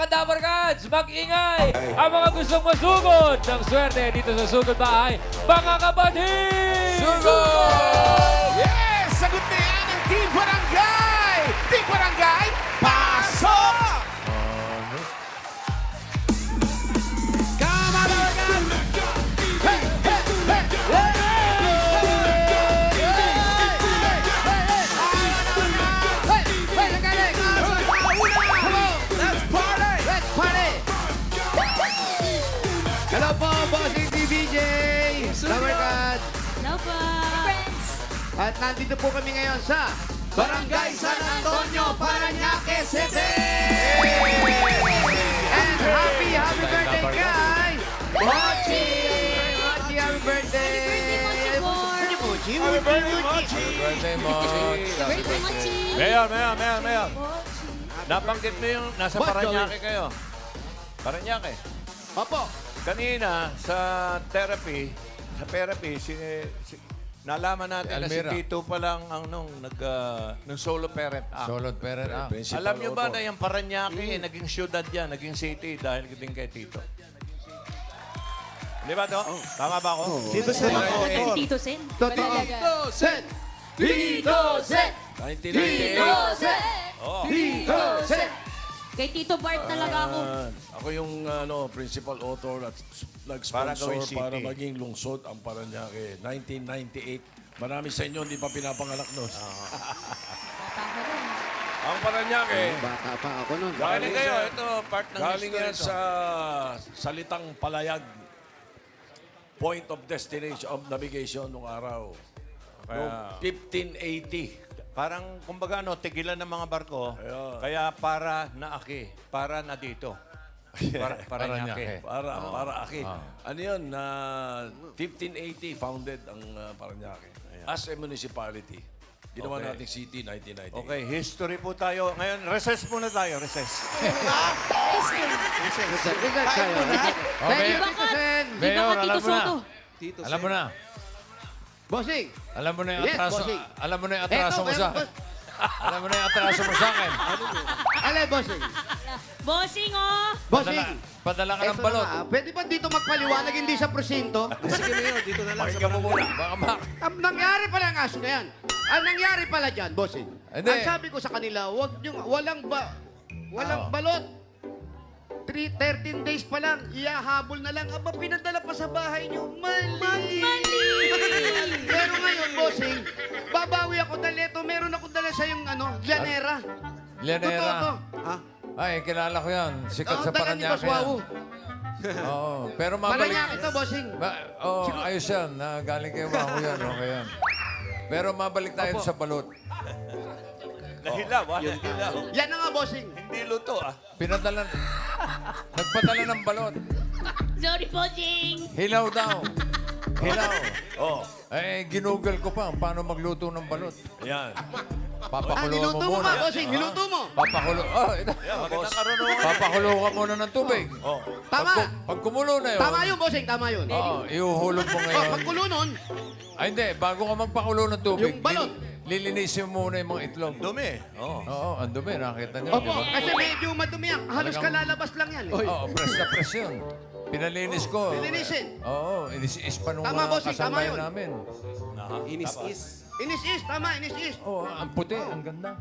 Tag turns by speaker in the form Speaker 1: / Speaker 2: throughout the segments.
Speaker 1: Dabarkads, mag-ingay ang mga gustong masugod ng swerte dito sa Sugod Bahay, mga kapatid!
Speaker 2: Sugod! Yes! Sagot na yan ng Team Barangay! Team Barangay, pasok! Come on, Barangay! Hey, hey, hey! Let's party! Let's party! Hello po, Bossing TVJ! Dabarkads!
Speaker 3: Hello po! Friends!
Speaker 2: At nandito po kami ngayon sa Barangay San Antonio, Parañaque City! And happy birthday, guys! Mochi! Mochi, happy birthday!
Speaker 3: Mochi!
Speaker 2: Happy birthday, Mochi!
Speaker 4: Birthday mo.
Speaker 3: Birthday, Mochi!
Speaker 4: Mayor. Nabanggit mo yung nasa
Speaker 2: What,
Speaker 4: Parañaque kayo. Parañaque.
Speaker 2: Opo.
Speaker 4: Kanina sa therapy, nalaman natin na si
Speaker 5: Almira.
Speaker 4: Tito pa lang ang nung solo parent act.
Speaker 5: Solo parent act.
Speaker 4: Alam niyo ba na yung Parañaque, naging syudad yan, naging city dahil din kay Tito? Di ba to? Tama ba ako?
Speaker 2: Tito Sen.
Speaker 3: Tito Sen.
Speaker 2: Totoo. Tito Sen. Tito Sen.
Speaker 4: 1998. Oh.
Speaker 2: Tito Sen.
Speaker 3: Kay Tito Bart talaga ako.
Speaker 5: Ako yung principal author at
Speaker 4: Para
Speaker 5: nag-sponsor
Speaker 4: gawing city.
Speaker 5: para maging lungsod ang Parañaque. 1998. Marami sa inyo hindi pa pinapanganak nun.
Speaker 3: Bata ko rin.
Speaker 4: Ang Parañaque,
Speaker 2: Bata pa ako nun.
Speaker 4: galing kayo, ito part ng
Speaker 5: Galing
Speaker 4: history
Speaker 5: yan
Speaker 4: ito.
Speaker 5: sa salitang palayag. Point of destination of navigation nung araw. Noong 1580.
Speaker 4: Parang, kumbaga, tigilan ng mga barko.
Speaker 5: Ayun.
Speaker 4: Kaya para na aki. Para na dito. Para
Speaker 5: Parañaque.
Speaker 4: nyake.
Speaker 5: Para aki. Ano yun? 1580 founded ang Parañaque. As a municipality. Ginawa
Speaker 4: Okay.
Speaker 5: nating city 1998.
Speaker 4: Okay, history po tayo. Ngayon, recess muna tayo. Recess.
Speaker 2: Thank you, Tito Sen.
Speaker 3: Di ba ka Tito
Speaker 5: alam mo na.
Speaker 3: Soto?
Speaker 5: Alam mo na.
Speaker 2: Bossing.
Speaker 5: Alam mo na yung
Speaker 2: Yes,
Speaker 5: atraso.
Speaker 2: bossing.
Speaker 5: Alam mo na yung atraso
Speaker 2: Eto,
Speaker 5: mo sa
Speaker 2: meron,
Speaker 5: Alam mo na yung atraso mo sa akin.
Speaker 2: Alay, bossing.
Speaker 3: Bossing, oh!
Speaker 2: Bossing.
Speaker 5: Padala ka ng
Speaker 2: Eto
Speaker 5: balot.
Speaker 2: na nga. Pwede ba dito magpaliwanag hindi sa presinto?
Speaker 5: Pakinggan mo muna. Baka
Speaker 2: Ang nangyari pala ang aso na yan. Ang nangyari pala dyan, bossing.
Speaker 5: Hindi.
Speaker 2: Ang sabi ko sa kanila, walang balot. 13 days pa lang, iyahabol na lang. Aba, pinadala pa sa bahay nyo. Mali! Pero ngayon, bossing, babawi ako dahil ito, meron ako dala sa yung llanera.
Speaker 5: Llanera.
Speaker 2: Totoo to. Ha?
Speaker 5: Ay, kilala ko yan. Sikat sa
Speaker 2: dala ni Boss
Speaker 5: Parañaque yan.
Speaker 2: Wawu.
Speaker 5: Oo. Pero mabalik.
Speaker 2: Paranaque ito, bossing.
Speaker 5: Ayos yan. Galing kay Wahu yan. Okay yan. Pero mabalik tayo sa balot.
Speaker 4: Nahilaw, nahilaw.
Speaker 2: Yan na nga, bossing.
Speaker 4: Hindi luto,
Speaker 5: Pinadala. Nagpadala ng balot.
Speaker 3: Sorry, Bossing!
Speaker 5: Hilaw daw. Hilaw.
Speaker 4: Oh.
Speaker 5: Ginugol ko pa paano magluto ng balot.
Speaker 4: Yan.
Speaker 5: Papakulo mo
Speaker 2: Niluto mo
Speaker 5: muna.
Speaker 2: ba, bossing? Niluto mo.
Speaker 5: Papakulo. Ito.
Speaker 4: Yan, magandang karunungan.
Speaker 5: Papakulo ka muna ng tubig.
Speaker 4: Oh.
Speaker 2: Tama.
Speaker 5: Pag kumulo na yun.
Speaker 2: Tama yun, bossing. Tama yun.
Speaker 5: Ihuhulog mo
Speaker 2: Oh,
Speaker 5: ngayon.
Speaker 2: pagkulo nun,
Speaker 5: Ay, hindi. Bago ka magpakulo ng tubig,
Speaker 2: Yung balot.
Speaker 5: lilinisin mo muna yung mga itlog.
Speaker 4: Dumi. Oh.
Speaker 5: Oo, ang dumi. Nakita niyo.
Speaker 2: opo, kasi medyo madumi yan. Halos kalalabas lang yan.
Speaker 5: Oo, press na press yun. Pinalinis ko.
Speaker 2: Lilinisin.
Speaker 5: Oo, inis-is pa nung
Speaker 2: Tama, bossing, tama
Speaker 5: kasabay
Speaker 2: yun.
Speaker 5: namin.
Speaker 2: Inis-is, tama, inis-is.
Speaker 5: Oo, ang puti, ang ganda.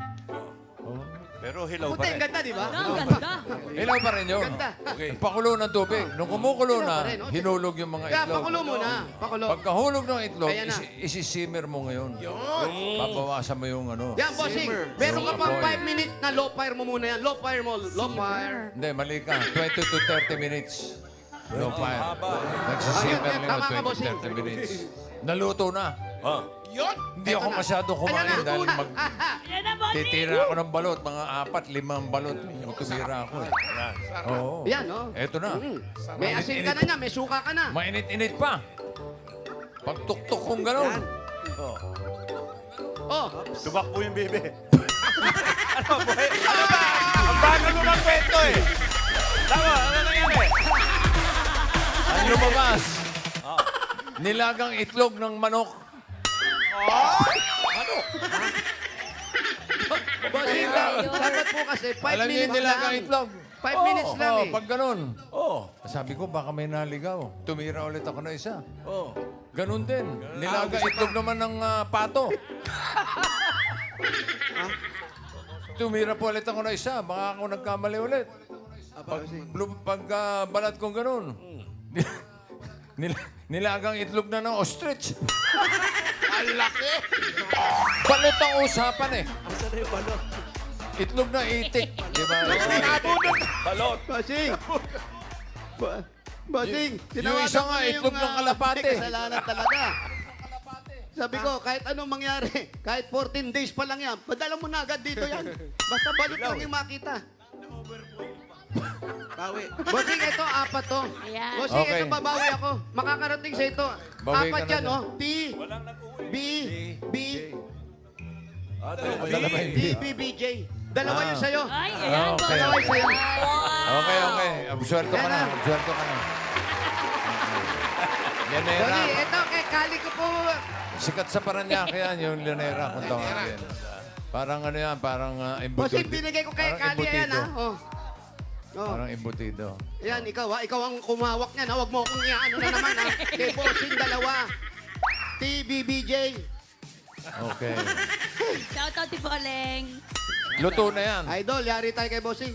Speaker 5: Oo.
Speaker 4: Pero hilaw pa
Speaker 2: Puti,
Speaker 4: rin.
Speaker 2: ang ganda, di ba?
Speaker 3: Ang ganda!
Speaker 5: Ilaw pa rin yun.
Speaker 2: Ganda.
Speaker 5: Okay. Pakulo ng tubig. Nung kumukulo
Speaker 2: Ilaw pa
Speaker 5: na,
Speaker 2: rin, oh.
Speaker 5: hinulog yung mga
Speaker 2: Kaya
Speaker 5: itlog.
Speaker 2: pakulo muna. Pakulo.
Speaker 5: Pagkahulog ng itlog,
Speaker 2: Kaya na.
Speaker 5: isisimmer mo ngayon. Babawasan mo yung ano.
Speaker 2: Yan, bossing. Meron ka
Speaker 5: Yung
Speaker 2: pang
Speaker 5: apoy.
Speaker 2: 5 minutes na low fire mo muna yan. Low fire mo. Low fire.
Speaker 5: Hindi, mali ka. 20 to 30 minutes. No fire. Nagsisimmer
Speaker 2: Ayun,
Speaker 5: lang
Speaker 2: tama ka,
Speaker 5: 20 to
Speaker 2: bossing.
Speaker 5: 30 minutes. Naluto na.
Speaker 2: Yun.
Speaker 5: Hindi ako masyado kumain dahil
Speaker 3: Yan na, Bossing!
Speaker 5: titira ako ng balot. Mga 4-5 balot. Yung tumira ako. Oo.
Speaker 2: Yan, no?
Speaker 5: Eto na.
Speaker 2: May asin ka na niya, may suka ka na.
Speaker 5: Mainit-init pa. Pagtuktok kong gano'n.
Speaker 2: Oh,
Speaker 4: Tumakbo yung bebe. Ano ba? Ano ba? Ang bagal mo ng kwento eh. Tama, ano nangyari?
Speaker 5: Ang lumabas. Nilagang itlog ng manok.
Speaker 2: bossing, dapat po kasi 5
Speaker 5: Alam niyo yung
Speaker 2: minutes
Speaker 5: nilagang
Speaker 2: lang.
Speaker 5: itlog?
Speaker 2: 5 minutes lang eh.
Speaker 6: Pag ganun.
Speaker 5: Oh.
Speaker 6: Sabi ko, baka may naligaw. Tumira ulit ako na isa.
Speaker 5: Oh.
Speaker 6: Ganun din. Nilaga itlog naman ng pato. Tumira po ulit ako na isa. Baka ako nagkamali ulit. Pag balat kong ganun. Nilagang itlog na ng ostrich.
Speaker 4: Ang laki!
Speaker 6: Balot ang usapan eh.
Speaker 4: Asan na yung balot?
Speaker 6: Itlog na itik. Di ba?
Speaker 4: Nabudol!
Speaker 5: Balot.
Speaker 2: Bossing! Bossing!
Speaker 6: Yung isa nga, itlog ng kalapate.
Speaker 2: May kasalanan talaga. Sabi ko, kahit anong mangyari, kahit 14 days pa lang yan, padala mo na agad dito yan. Basta balot lang yung makita.
Speaker 4: Bawi.
Speaker 2: Bossing, ito, 4 to.
Speaker 3: Ayan.
Speaker 2: Bossing,
Speaker 6: Okay.
Speaker 2: ito, babawi ako. Makakarating sa ito.
Speaker 6: Bawi
Speaker 2: 4
Speaker 6: ka na
Speaker 2: yan,
Speaker 6: dyan.
Speaker 2: oh. B, B,
Speaker 6: Dalawa yung
Speaker 2: B, B, J. Dalawa yun sa'yo.
Speaker 3: Ay, ayan,
Speaker 6: Okay.
Speaker 2: Dalawa yun sa'yo.
Speaker 6: Okay, okay. Absuelto ka na. Absuelto ka na. Llanera.
Speaker 2: Bossing, ito, kay Kali ko po.
Speaker 6: Sikat sa Paranaque yan, yung Llanera. Kung tawagin. Parang ano yan, parang embutido.
Speaker 2: Bossing, binigay ko kay
Speaker 6: Parang
Speaker 2: Kali yan, ha? Oh. Oh.
Speaker 6: Parang embutido.
Speaker 2: Yan, ikaw ha. Ikaw ang kumawak niyan ha. Huwag mo akong iano na naman ha. Kay Bossing, dalawa. TBBJ.
Speaker 6: Okay.
Speaker 3: Shout out, Tiboleng.
Speaker 6: Luto na yan.
Speaker 2: Idol, yari tayo kay Bossing.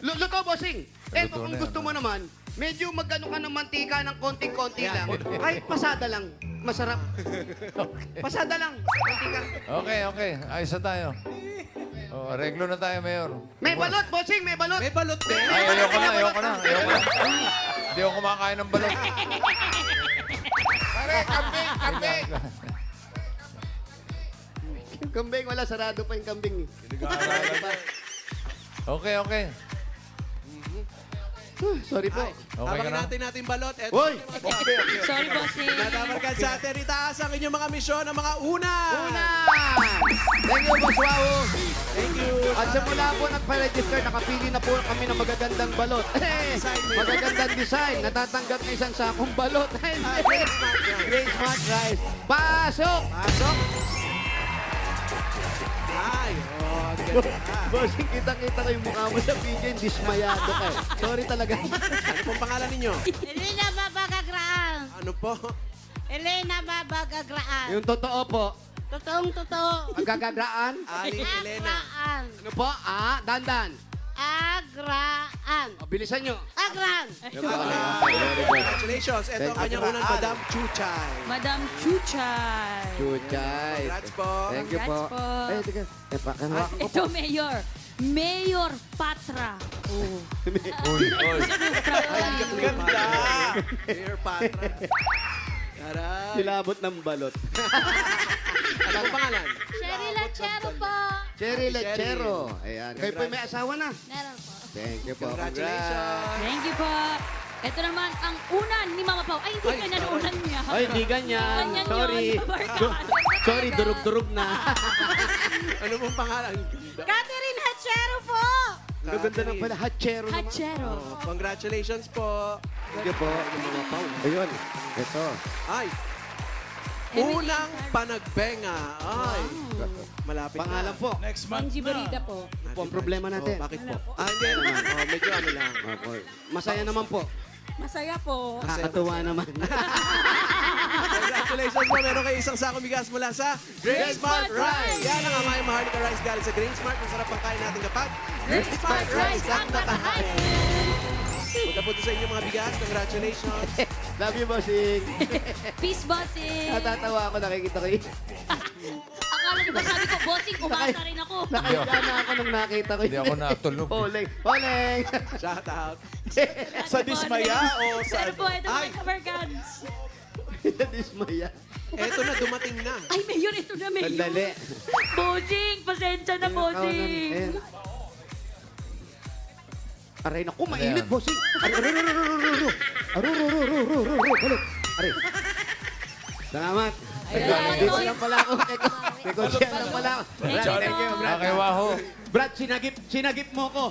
Speaker 2: Luto, Bossing. Eto,
Speaker 6: Luto
Speaker 2: kung
Speaker 6: na yan,
Speaker 2: gusto mo naman, medyo magano ka ng mantika ng konting-konti lang. Kahit pasada lang. Masarap. Pasada lang. Mantika.
Speaker 6: Okay, okay. Ayos na tayo. Oh, reglo na tayo, Mayor.
Speaker 2: May balot, Bossing. May balot.
Speaker 4: May balot din.
Speaker 6: Ay, ayoko na, ayoko na. Ayoko na. Hindi ako kumakain ng balot.
Speaker 4: Pare, kambing, kambing!
Speaker 2: Yung kambing, wala. Sarado pa yung kambing.
Speaker 6: Okay, okay.
Speaker 2: Sorry po.
Speaker 4: Ay,
Speaker 6: Okay
Speaker 4: habang
Speaker 6: ka na?
Speaker 4: natin balot. Eto,
Speaker 2: Hoy!
Speaker 3: Sorry, bossing.
Speaker 4: natamarkan sa atin. Itaas ang inyong mga misyon, ang mga una!
Speaker 2: Una! Thank you, Boss Wow.
Speaker 4: Thank you!
Speaker 2: At simula po nagpa-register, nakapili na po kami ng magagandang balot. Magagandang design. Natatanggap na isang sakong balot. Great Smart Rice. Pasok!
Speaker 4: Pasok! Ay, oh, ganda.
Speaker 2: Bossing, kitang-kita ko yung mukha mo sa video, dismayado ka. Sorry talaga.
Speaker 4: Ano pong pangalan ninyo?
Speaker 3: Elena Babagagraan.
Speaker 4: Ano po?
Speaker 3: Elena Babagagraan.
Speaker 2: Yung totoo po,
Speaker 3: Totoong totoo.
Speaker 2: ang gagagraan.
Speaker 4: Aling Elena.
Speaker 3: Agraan.
Speaker 2: Ano po? Dandan.
Speaker 3: Agraan.
Speaker 2: Bilisan nyo.
Speaker 3: Agran.
Speaker 4: Congratulations. Ito ang kanyang unang Madam Chuchay.
Speaker 3: Madam Chuchay.
Speaker 2: Chuchay.
Speaker 4: Congrats po.
Speaker 2: Thank you po.
Speaker 3: Congrats po.
Speaker 2: Ay, teka. Kanwa ko
Speaker 3: Ito, Mayor. Mayor Patra. Oh.
Speaker 6: Uy.
Speaker 4: Ang ganda. Dear Patra. Taray.
Speaker 2: Silabot ng balot.
Speaker 4: Ano pong pangalan?
Speaker 3: Sherry Lachero po.
Speaker 2: Cherry Lechero. Ayan. Kayo po may asawa na.
Speaker 3: Meron po.
Speaker 2: Thank you po.
Speaker 4: Congratulations.
Speaker 3: Thank you po. Ito naman ang unan ni Mama Pao. Ay, hindi
Speaker 4: Ay,
Speaker 3: ka na unan niya.
Speaker 2: Ay, hindi ganyan.
Speaker 3: Ganyan
Speaker 2: Sorry.
Speaker 3: yun, Barkada.
Speaker 2: Sorry, durug-durug na.
Speaker 4: Ano pong pangalan? Ang ganda.
Speaker 3: Catherine Hachero po.
Speaker 2: Ang ganda ng pala. Hachero naman.
Speaker 3: Hachero.
Speaker 4: Oh, congratulations po.
Speaker 2: Thank you po. Ayun. Ito.
Speaker 4: Ay,
Speaker 3: Emily
Speaker 4: unang
Speaker 3: Carmen.
Speaker 4: panagbenga. Ay, malapit
Speaker 2: Pangalan
Speaker 4: na.
Speaker 2: po.
Speaker 3: Benji Barida po.
Speaker 2: Ito po ang problema natin.
Speaker 4: Oh, bakit po? Hindi. Oh, medyo ano lang.
Speaker 2: Opo. Masaya naman po.
Speaker 3: Masaya po.
Speaker 2: Nakakatuwa naman.
Speaker 4: Congratulations po. Meron kayo isang sakong bigas mula sa Grain Smart Rice. Yan ang amay maharlika rice galing sa Grain Smart. Masarap ang kain natin kapag
Speaker 3: Great Smart Rice ang nakahain.
Speaker 4: punta po sa inyong mga bigas. Congratulations.
Speaker 2: Love you, bossing.
Speaker 3: Peace, bossing.
Speaker 2: Natatawa ako, nakikita ko yun.
Speaker 3: Akala niyo ba sabi ko, bossing, umasa rin ako.
Speaker 2: Nakikita na ako nung nakita ko yun.
Speaker 6: Hindi ako natulog.
Speaker 2: Oleng. Oleng.
Speaker 4: Shout out.
Speaker 3: Sa dismaya
Speaker 4: o sa
Speaker 3: Pero po, ito
Speaker 4: Ay!
Speaker 3: mga kabarkads.
Speaker 2: Dismaya.
Speaker 4: Eto na, dumating na.
Speaker 3: Ay, Mayor, ito na, Mayor.
Speaker 2: Sandali.
Speaker 3: Bossing, pasensya na, bossing.
Speaker 2: Ayan. Aray, naku, mainit,
Speaker 6: yan?
Speaker 2: bossing. Balot. Aray. Salamat. Dito lang pala ako. May konsyan lang pala ako. Brad, thank you, Brad.
Speaker 6: Okay, waho.
Speaker 2: Brad, sinagip mo ko.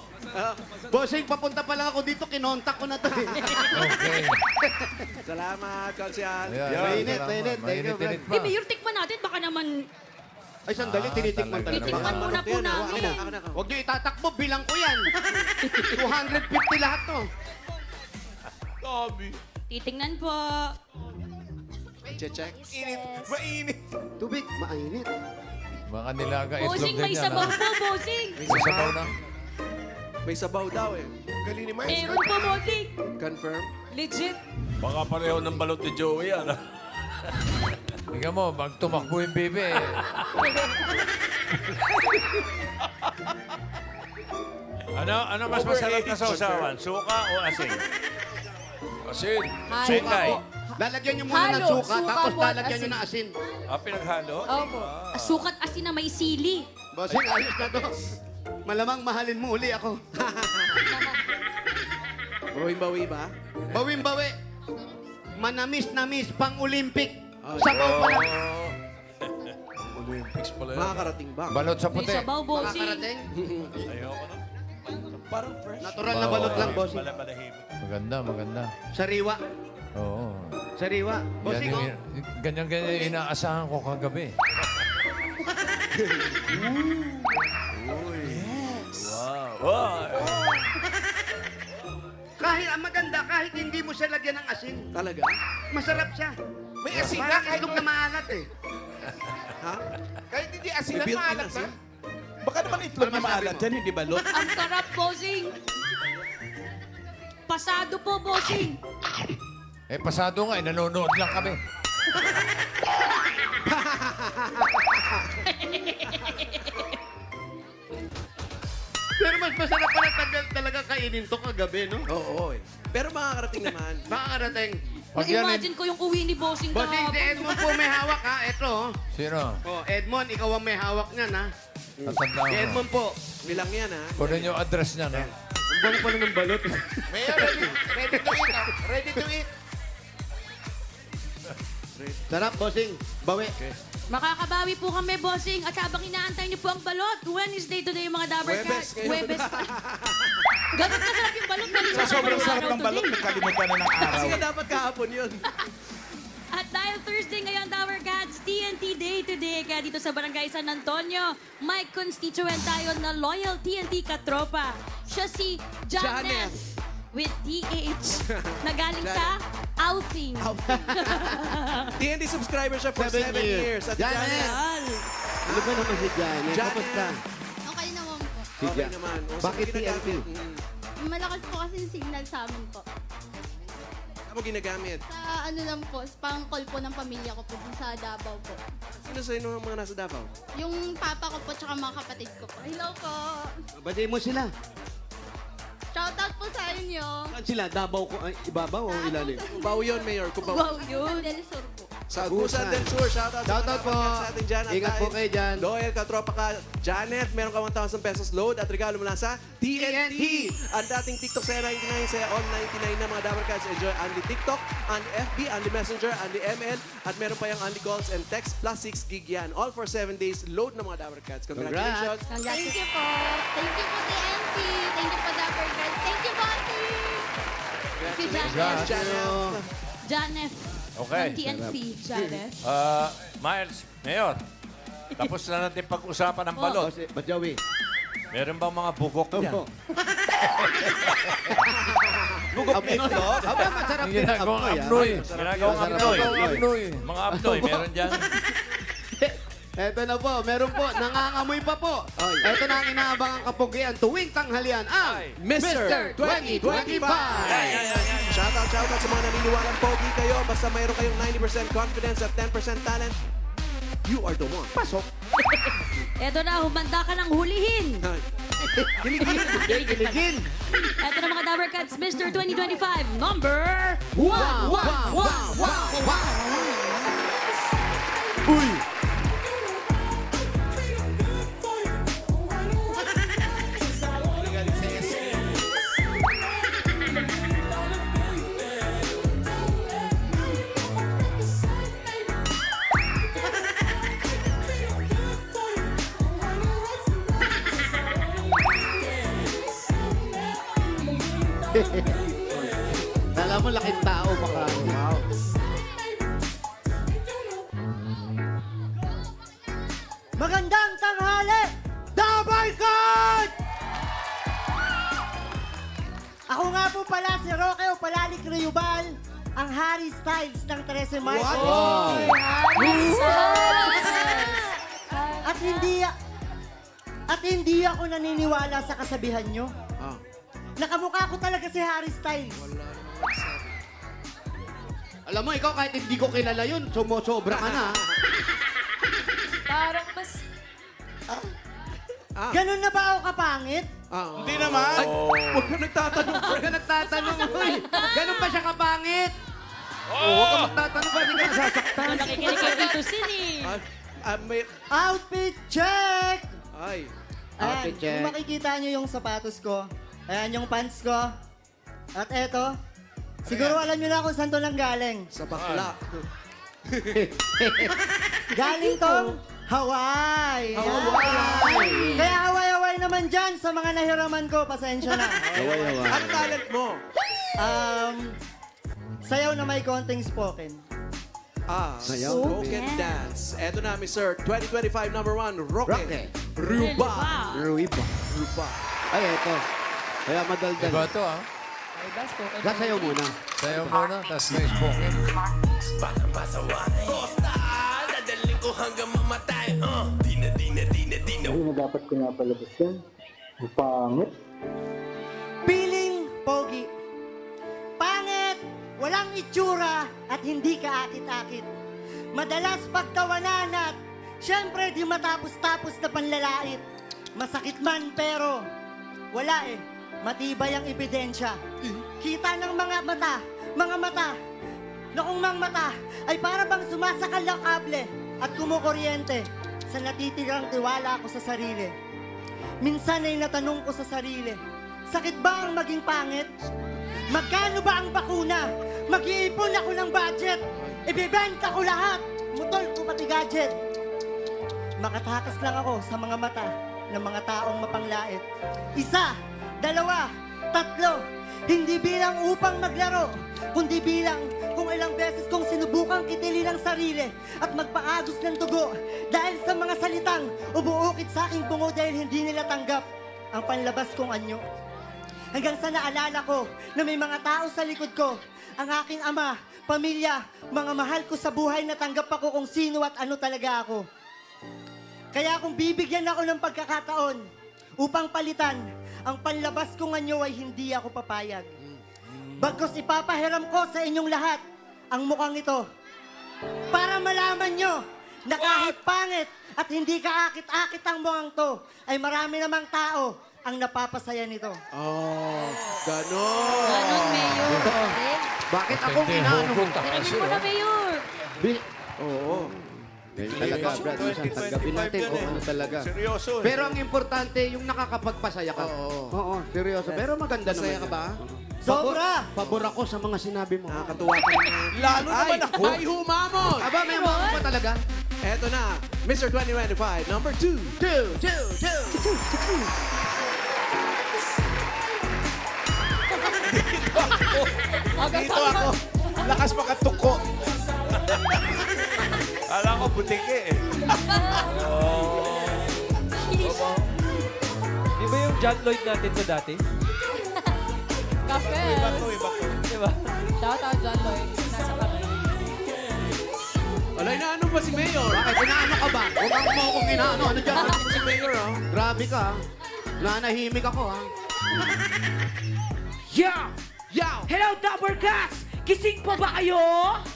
Speaker 2: Bossing, papunta pala ako dito, kinontak ko na to.
Speaker 6: Okay.
Speaker 4: Salamat, Konsyal.
Speaker 6: Ayan,
Speaker 2: Mainit,
Speaker 6: salamat.
Speaker 2: mainit. Thank you,
Speaker 6: Mainit-init
Speaker 3: Eh,
Speaker 6: pa.
Speaker 3: Mayor, tikman natin. Baka naman
Speaker 2: Ay, sandali, tinitikman
Speaker 6: talaga
Speaker 2: talaga.
Speaker 3: Titikman muna po namin.
Speaker 2: Huwag niyo itatakbo, bilang ko yan. 250 lahat to.
Speaker 3: Titingnan po.
Speaker 4: Check. Mainit.
Speaker 2: Tubig, mainit.
Speaker 6: Mga nilaga itlog
Speaker 3: Bossing,
Speaker 6: din
Speaker 3: may
Speaker 6: yan.
Speaker 3: sabaw
Speaker 6: ah.
Speaker 3: po, bossing.
Speaker 6: May sabaw na.
Speaker 7: May sabaw daw eh.
Speaker 4: Galing ni
Speaker 3: Meron po, bossing.
Speaker 7: Confirm?
Speaker 3: Legit.
Speaker 5: Baka pareho ng balot ni Joey yan. ah.
Speaker 6: Tingnan mo, pag tumakbo yung bebe,
Speaker 8: Ano mas masarap na sausawan? Suka o asin?
Speaker 5: Asin.
Speaker 8: Sengay.
Speaker 2: Lalagyan niyo muna ng
Speaker 3: Halo,
Speaker 2: suka,
Speaker 3: suka
Speaker 2: tapos
Speaker 3: mo at
Speaker 2: lalagyan niyo
Speaker 3: asin.
Speaker 2: ng asin.
Speaker 8: Pinaghalo?
Speaker 3: Opo. Sukat asin na may sili.
Speaker 2: Bossing, ayos na to. Malamang mahalin mo uli ako.
Speaker 7: Bawing-bawi ba?
Speaker 2: Bawing-bawi. Manamis-namis, pang-Olympic. Sabaw pa lang.
Speaker 5: Olympics pala yan.
Speaker 7: Makakarating ba?
Speaker 6: balot sa
Speaker 3: May
Speaker 6: puti.
Speaker 3: sabaw, bossing.
Speaker 2: Makakarating.
Speaker 8: Ayoko na.
Speaker 4: Parang fresh.
Speaker 2: Natural na balot lang, bossing.
Speaker 8: Malahimik.
Speaker 6: Maganda, maganda.
Speaker 2: Sariwa.
Speaker 6: Oo.
Speaker 2: Sariwa.
Speaker 6: Yan
Speaker 2: Bossing, oh.
Speaker 6: ganyan yung inaasahan ko kagabi.
Speaker 5: Wow.
Speaker 2: Kahit ang maganda, kahit hindi mo siya lagyan ng asin,
Speaker 7: Talaga?
Speaker 2: masarap siya.
Speaker 4: May asin na
Speaker 2: Parang
Speaker 4: kahit
Speaker 2: itlog na maalat eh.
Speaker 7: Ha?
Speaker 4: Kahit hindi asin
Speaker 7: May
Speaker 4: na
Speaker 7: built-in
Speaker 4: maalat na.
Speaker 7: asin?
Speaker 4: Baka naman itlog na
Speaker 2: Ano masabi
Speaker 4: maalat
Speaker 2: mo?
Speaker 4: dyan, hindi balot.
Speaker 3: Ang sarap, bossing. Pasado po, bossing.
Speaker 6: Eh, pasado nga, nanonood lang kami.
Speaker 2: Pero mas masarap pala talaga kainin to kagabi, no?
Speaker 7: Oo eh. Pero makakarating naman.
Speaker 2: Nakakarating.
Speaker 6: Pag yan,
Speaker 3: Na-imagine ko yung uwi ni bossing
Speaker 2: Bossing, si
Speaker 3: kahapon.
Speaker 2: Edmond po may hawak ha. Ito, oh.
Speaker 6: sino?
Speaker 2: Oh, Edmond, ikaw ang may hawak niyan, ha?
Speaker 6: Tatandaan
Speaker 2: Si
Speaker 6: ko.
Speaker 2: Edmond po.
Speaker 7: Bilang yan ha.
Speaker 6: Kunin yung address niya, no?
Speaker 2: Ang bango pala ng balot.
Speaker 4: Mayor, ready to eat. Ready to eat.
Speaker 2: Sarap, bossing. Bawi.
Speaker 3: Makakabawi po kami, bossing. At habang inaantay niyo po ang balot, Wednesday today yung mga Dabber
Speaker 7: Huwebes
Speaker 3: Cats.
Speaker 7: ngayon.
Speaker 3: Huwebes pa. Ganun kasarap yung balot.
Speaker 4: Sa sobrang sarap ng balot, nagkalimutan na ng araw.
Speaker 7: Kasi nga dapat kahapon yun.
Speaker 3: At dahil Thursday ngayon, Dabber Cats, TNT Day today. Kaya dito sa Barangay San Antonio, may constituent tayo na loyal TNT katropa. Siya si Janet with TH na galing sa outing.
Speaker 7: TNT subscriber siya for 7
Speaker 2: 7
Speaker 7: years. At
Speaker 2: Janet!
Speaker 7: Janet.
Speaker 2: Ano ba naman si Janet?
Speaker 7: Janet.
Speaker 2: Kamusta?
Speaker 9: Okay naman po.
Speaker 2: Si
Speaker 7: Okay
Speaker 2: Janet.
Speaker 7: naman. O,
Speaker 2: Bakit
Speaker 7: saan mo
Speaker 2: TNT?
Speaker 7: ginagamit?
Speaker 9: Malakas po kasi yung signal sa amin po.
Speaker 7: Saan mo ginagamit?
Speaker 9: Sa ano lang po, pang call po ng pamilya ko po dun sa Davao po.
Speaker 7: Sino sa inyo mga nasa Davao?
Speaker 9: Yung papa ko po tsaka mga kapatid ko po. Hello po!
Speaker 2: Bati mo sila.
Speaker 9: Shoutout po sa inyo!
Speaker 2: Saan sila? Davao ko? Ay, ibabaw o ilalim?
Speaker 7: Kubaw yun, Mayor. Kubaw.
Speaker 3: Wow, yun.
Speaker 9: San Del Sur po.
Speaker 7: Sa Agusan del Sur. Shoutout
Speaker 2: Shoutout po.
Speaker 7: sa ating dyan. At
Speaker 2: Ingat po
Speaker 7: dahil
Speaker 2: kayo dyan.
Speaker 7: Loyal katropa ka, Janet. Meron ka 1,000 pesos load at regalo mula sa TNT. Ang dating TikTok sa 99 sa all 99 na mga Dabber Cats. Enjoy Only TikTok, Only FB, Only Messenger, Only ML. At meron pa yung Only Calls and Text plus 6 gig yan. All for 7 days load ng mga Dabber Cats. Congratulations.
Speaker 9: Thank you po! Thank you po TNT! Thank you po Dapper Girls! Thank you bossing!
Speaker 3: Si Janet.
Speaker 7: Janet.
Speaker 3: Janet.
Speaker 8: Okay.
Speaker 3: Ng TNT. Janet.
Speaker 8: Miles, Mayor. Tapos na natin pag-usapan ng balot.
Speaker 2: Boss, Ba't Joey?
Speaker 8: Meron bang mga bugok
Speaker 2: Opo.
Speaker 8: niyan?
Speaker 2: Bugok itlog? Aba, masarap
Speaker 6: Yung
Speaker 2: din ang
Speaker 6: ginagawang
Speaker 2: apnoy,
Speaker 6: apnoy.
Speaker 8: Ginagawang
Speaker 2: Masarap
Speaker 8: apnoy.
Speaker 2: ang apnoy.
Speaker 8: Mga apnoy, meron dyan?
Speaker 2: Eto na po, meron po, nangangamoy pa po. Eto na ang inaabangang kapugian tuwing tanghalian ang
Speaker 7: Mr.
Speaker 2: 2025!
Speaker 7: Shoutout sa mga naniniwalang pogi kayo. Basta mayroon kayong 90% confidence at 10% talent, you are the one. Pasok.
Speaker 3: Eto na, humanda ka ng hulihin.
Speaker 2: Giligin!
Speaker 3: Eto na mga Dabber Cats, Mr. 2025, number
Speaker 2: Wow! Wow! Wow! Wow! Uy! Alam mo, laking tao baka. Wow.
Speaker 7: Maganda
Speaker 10: Ako nga po pala si Roque o Palalik Rayubal, ang Harry Styles ng 13 March. At hindi ako naniniwala sa kasabihan nyo. Nakamukha ko talaga si Harry Styles.
Speaker 2: Alam mo, ikaw kahit hindi ko kilala yun, sumusobra ka na.
Speaker 9: Parang mas...
Speaker 10: Ganun na ba ako kapangit?
Speaker 4: Hindi naman.
Speaker 7: Ay, huwag ka nagtatanong.
Speaker 2: Huwag ka nagtatanong, uy. Ganun ba siya kapangit? Oo, huwag ka magtatanong ba? Hindi ka nasasaktan.
Speaker 3: Nakikinig kay Tito Sin eh.
Speaker 7: May...
Speaker 10: Outfit check!
Speaker 7: Ay.
Speaker 10: Ayan,
Speaker 2: Outfit check.
Speaker 10: kung makikita nyo yung sapatos ko, ayan yung pants ko, at eto, siguro alam nyo na kung saan to nang galing.
Speaker 7: Sa bakla.
Speaker 10: Galing tong Hawaii.
Speaker 7: Hawaii.
Speaker 10: Kaya Hawaii naman dyan sa mga nahiraman ko, pasensya na.
Speaker 7: Ano talent mo?
Speaker 10: Sayaw na may konting spoken.
Speaker 7: Spoken dance. Eto na, Mr. 2025 number 1, Roque. Ruba.
Speaker 2: Ruba. Ay, eto. Kaya madaldal.
Speaker 6: Iba to, ah.
Speaker 2: Sasayaw muna.
Speaker 6: Sayo muna, tapos may spoken.
Speaker 10: Piling pogi. Pangit, walang itsura, at hindi kaakit-akit. Madalas pagtawanan at syempre di matapos-tapos na panlalait. Masakit man pero wala eh. Matibay ang ebidensya. Kita ng mga mata na kung mang mata ay para bang sumasakal ng kable at kumukuryente sa natitirang tiwala ko sa sarili. Minsan ay natanong ko sa sarili, sakit ba ang maging pangit? Magkano ba ang bakuna? Mag-iipon ako ng budget. Ibibenta ko lahat. Mutol ko pati gadget. Makatakas lang ako sa mga mata ng mga taong mapanglait. 1, 2, 3. Hindi bilang upang maglaro, kundi bilang kung ilang beses kong sinubukang kitilin ang sarili at magpaagos ng dugo dahil sa mga salitang umuukit sa aking bungo dahil hindi nila tanggap ang panlabas kong anyo. Hanggang sa naalala ko na may mga tao sa likod ko, ang aking ama, pamilya, mga mahal ko sa buhay na tanggap ako kung sino at ano talaga ako. Kaya kung bibigyan ako ng pagkakataon upang palitan ang panlabas kong anyo ay hindi ako papayag. Bagkus ipapahiram ko sa inyong lahat ang mukhang ito para malaman nyo na kahit pangit at hindi kaakit-akit ang mukhang to ay marami namang tao ang napapasaya nito.
Speaker 7: Ganon.
Speaker 3: Ganon, Mayor.
Speaker 2: Bakit akong inaano mo?
Speaker 3: Tingin mo na, Mayor.
Speaker 2: Oo. Talaga, Brad, minsan tanggapin natin kung ano talaga.
Speaker 4: Seryoso.
Speaker 2: Pero ang importante, yung nakakapagpasaya ka. Oo, seryoso. Pero maganda naman.
Speaker 7: Masaya ka ba?
Speaker 10: Sobra!
Speaker 2: Pabor ako sa mga sinabi mo.
Speaker 7: Nakakatuwa ka naman.
Speaker 4: Lalo naman ako.
Speaker 7: Ay, humamon!
Speaker 2: Aba, may mga pa talaga.
Speaker 7: Eto na, Mr. 2025, number 2.
Speaker 4: Dito ako. Lakas makatuko. Alam ko, butike eh.
Speaker 1: Di ba yung John Lloyd natin to dati?
Speaker 9: Kafe.
Speaker 4: Iba to.
Speaker 1: Di ba?
Speaker 9: Shout out John Lloyd. Nasa kami.
Speaker 7: Wala, inaano ba si Mayor?
Speaker 2: Bakit inaano ka ba? Huwag ang mo kung inaano. Ano dyan?
Speaker 7: Si Mayor, oh.
Speaker 2: Grabe ka, ha? Nanahimik ako, ha?
Speaker 11: Yeah!
Speaker 7: Yow!
Speaker 11: Hello, Double Cats! Gising pa ba kayo?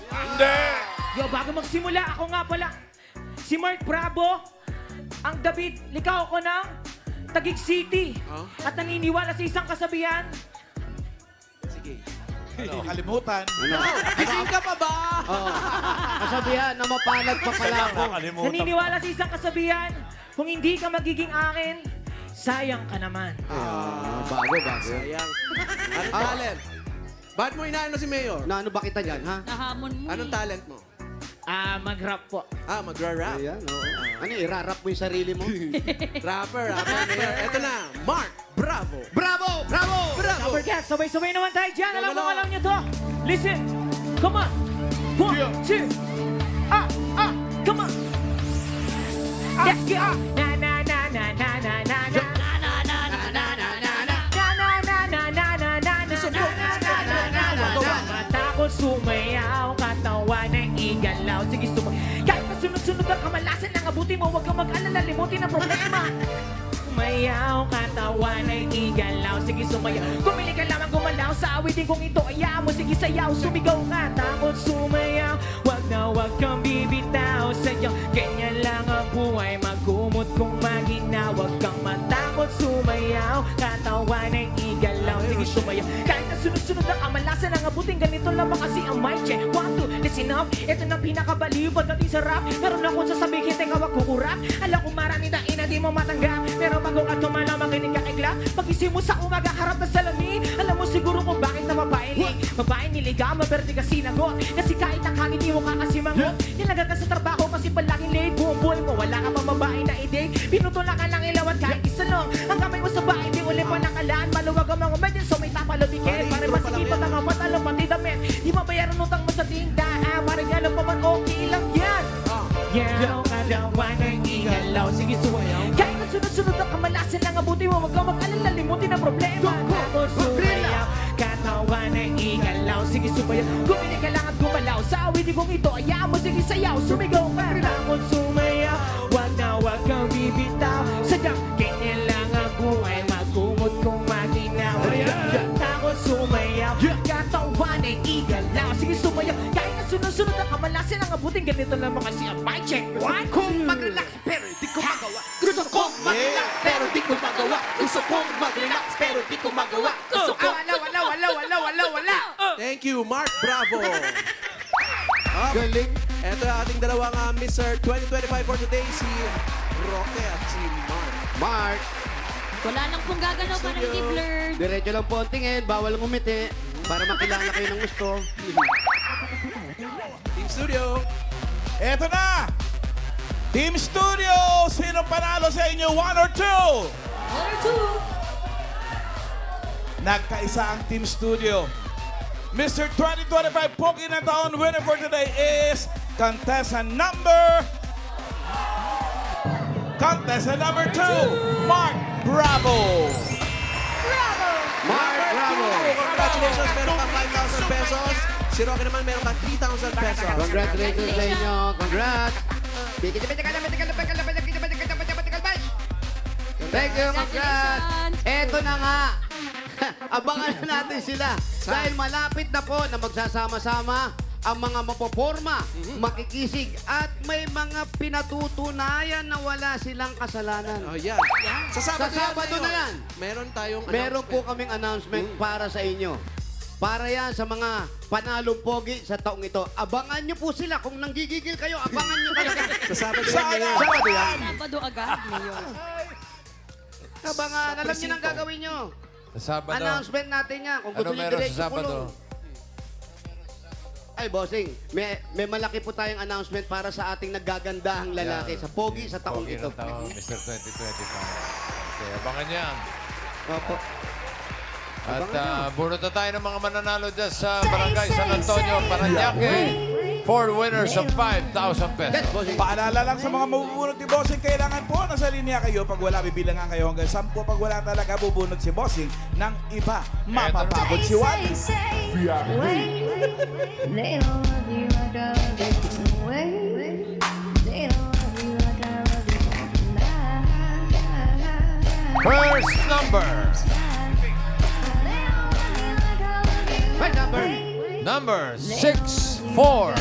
Speaker 4: Hindi!
Speaker 11: Yo, bago magsimula, ako nga pala, si Mark Bravo, ang David, likaw ko ng Taguig City. At naniniwala sa isang kasabihan.
Speaker 7: Sige.
Speaker 4: Ano, kalimutan.
Speaker 7: Gising ka pa ba?
Speaker 2: Kasabihan na mapalad pa pala ako.
Speaker 4: Nakalimutan.
Speaker 11: Naniniwala sa isang kasabihan, kung hindi ka magiging akin, sayang ka naman.
Speaker 2: Bago.
Speaker 7: Sayang. Anong talent? Ba't mo inaano si Mayor?
Speaker 2: Naano ba kita dyan, ha?
Speaker 3: Nahamon mo
Speaker 7: Anong talent mo?
Speaker 11: Mag-rap po.
Speaker 7: Magra-rap.
Speaker 2: Ayan, oo. Ano, irarap mo yung sarili mo?
Speaker 7: Rapper, Mayor. Eto na, Mark Bravo.
Speaker 2: Bravo! Bravo!
Speaker 7: Bravo!
Speaker 11: Double Cats, sabay-sabay naman tayo dyan. Alam mo,
Speaker 7: Go, go, go.
Speaker 11: alam nyo to. Listen. Come on. 1, 2. Come on. Let's go. Na na na na na na na na. Na na na na na na na. Na na na na na na na na. sunod-sunod ang kamalasan ng abuti mo. Huwag kang mag-alala, limutin ang problema. Sumayaw, katawan ay igalaw. Sige, sumayaw. Kumili ka lamang gumalaw. Sa awitin kong ito, ayaw mo. Sige, sayaw. Sumigaw ka, takot sumayaw. Huwag na huwag kang bibitaw. Sayaw, ganyan lang ang buhay. Magkumot kung maginaw. Huwag kang matakot sumayaw. Katawan ay igalaw. Sige, sumayaw. Kahit na sunod-sunod ang kamalasan ng abutin, ganito lamang kasi ang mic check. 1, 2, listen up. Ito na pinakabaliw pagdating sa rap. Meron akong sasabihin, teka wag kukurap. Alam ko marami na ina di mo matanggap. Pero bago ka tumalaw, makinig ka kigla. Pag-isip mo sa umaga, harap na salamin. Alam mo siguro kung bakit na mapailing. Babae niligaw, maberde ka sinagot. Kasi kahit nakangiti mo ka kasi mangot. Nilaga ka sa trabaho kasi palaging late. Buong buhay mo, wala ka pa babae na i-date. Pinutula ka lang ilaw at kahit isa lang. Ang kamay mo sa bahay, di uli pa nakalaan. Maluwag ang mga medyan, so may tapalo dikin. Para masikipat ang kapatalo, pati damit. Di mabayaran utang mo sa tindahan. Para gano'n pa man, okay lang yan. Yan, kalawan ng igalaw. Sige, suwayaw. Kahit na sunod-sunod ang kamalasan ng abuti mo, huwag kang mag-alala, limutin ang problema. Tapos sumayaw, katawan ng igalaw. Sige, sumayaw. Gumili ka lang at gumalaw. Sa awitin kong ito, ayaw mo. Sige, sayaw. Sumigaw ka, tapos sumayaw. Huwag na huwag kang bibitaw. Sadyang, ganyan lang ang buhay. Magkumot kung maginaw. Takot sumayaw. Katawan ng igalaw. Sige, sumayaw. Kahit na sunod-sunod ang kamalasan ng abutin, ganito naman kasi ang mic check.
Speaker 2: Kung mag-relax pero di ko magawa.
Speaker 7: Gusto kong mag-relax, pero di ko magawa. Gusto kong mag-relax, pero di ko magawa. Gusto kong...
Speaker 2: Wala.
Speaker 7: Thank you, Mark Bravo.
Speaker 2: Galing.
Speaker 7: Ito ang ating dalawang Mr. 2025 for today, si Roque at si Mark.
Speaker 2: Mark,
Speaker 3: Wala nang pong gagalaw, parang hindi blurred.
Speaker 2: diretso lang po ang tingin, bawal ngumiti. Para makilala kayo ng gusto.
Speaker 7: Team Studio.
Speaker 4: Eto na! Team Studio! Sino panalo sa inyo? 1 or 2? Nagkaisa ang Team Studio. Mr. 2025 Pogi na Taon winner for today is contestant number 2, Mark Bravo.
Speaker 2: Mark, bravo.
Speaker 7: Congratulations, meron kang 5,000 pesos. Si Roque naman meron kang 3,000 pesos.
Speaker 2: Congratulations sa inyo. Congrats. Thank you, congrats. Eto na nga. Abangan na natin sila. Dahil malapit na po na magsasama-sama ang mga mapoporma, makikisig, at may mga pinatutunayan na wala silang kasalanan.
Speaker 7: Oh, yan. Sa
Speaker 2: Sabado na yan.
Speaker 7: Meron tayong
Speaker 2: Meron po
Speaker 7: announcement.
Speaker 2: kaming announcement para sa inyo. Para yan sa mga panalong pogi sa taong ito. Abangan nyo po sila. Kung nanggigigil kayo, abangan nyo talaga.
Speaker 7: Sa Sabado
Speaker 4: Sana
Speaker 7: yan.
Speaker 2: Sabado yan.
Speaker 3: Sabado agad, Mayor.
Speaker 2: Abangan. Alam nyo nang gagawin nyo.
Speaker 6: Sa Sabado.
Speaker 2: Announcement natin yan. Kung
Speaker 6: Ano
Speaker 2: gusto nyo
Speaker 6: meron
Speaker 2: diretso
Speaker 6: sa Sabado?
Speaker 2: kulong. Ay, bossing, may malaki po tayong announcement para sa ating naggagandahang lalaki sa pogi sa taong
Speaker 6: Pogi
Speaker 2: ito.
Speaker 6: ng taon, Mr. 2025. Okay, abangan yan.
Speaker 2: Opo.
Speaker 6: At
Speaker 2: Abangan
Speaker 6: bunot na tayo ng mga mananalo dyan sa Barangay San Antonio, Parañaque. 4 winners of 5,000 pesos.
Speaker 2: Yes, bossing.
Speaker 4: Paalala lang sa mga mabubunot ni Bossing, kailangan po nasa linya kayo. Pag wala, bibilangan kayo hanggang 10. Pag wala talaga, bubunot si Bossing ng iba. Mapapagod si Wally.
Speaker 6: First number.
Speaker 2: Right number.
Speaker 6: Number 64.
Speaker 4: 64.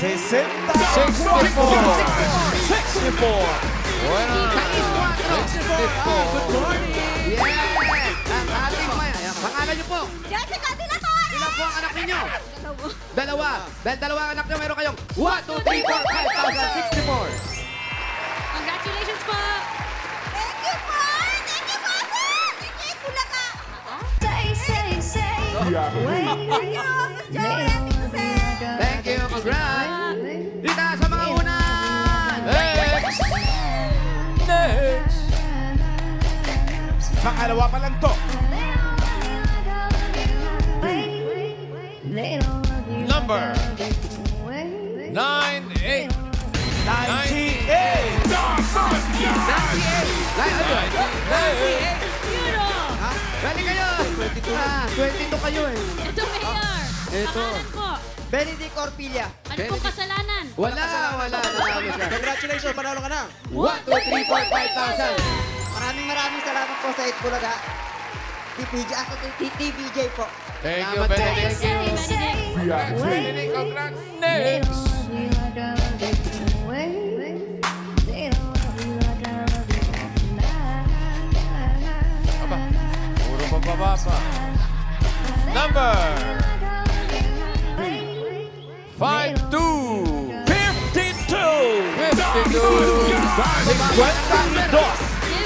Speaker 6: 64. Bueno. 64.
Speaker 2: Yes! Ang ating may... Pangalan nyo po.
Speaker 9: Jessica de la Torre!
Speaker 2: Ilan po ang anak ninyo? Dalawa. Dahil dalawa ang anak nyo, meron kayong 1, 2, 3, 4, 5,064.
Speaker 3: Congratulations po!
Speaker 9: Thank you po! Thank you po, sir! Thank you, Bulaga! Say. Thank you, Miss Joey at Tito Sen.
Speaker 2: Thank you. Congrats. Dita sa mga unan.
Speaker 6: Next.
Speaker 4: Pangalawa pa lang to.
Speaker 6: Number 98.
Speaker 4: 98.
Speaker 3: Euro!
Speaker 2: Bali kayo. 22 kayo eh.
Speaker 3: Ito, Mayor!
Speaker 2: Ito.
Speaker 3: Pangalan po.
Speaker 10: Benedict Orpilla.
Speaker 3: Ano pong kasalanan?
Speaker 2: Wala. Nanalo siya.
Speaker 7: Congratulations, panalo ka na.
Speaker 2: 1, 2, 3, 4, 5,000.
Speaker 10: Maraming salamat po sa Itbulaga. TBJ po.
Speaker 6: Thank you,
Speaker 2: Salamat,
Speaker 6: Benedict.
Speaker 2: Benedict.
Speaker 6: Congrats. Next. Aba, puro pababa pa. Number 52.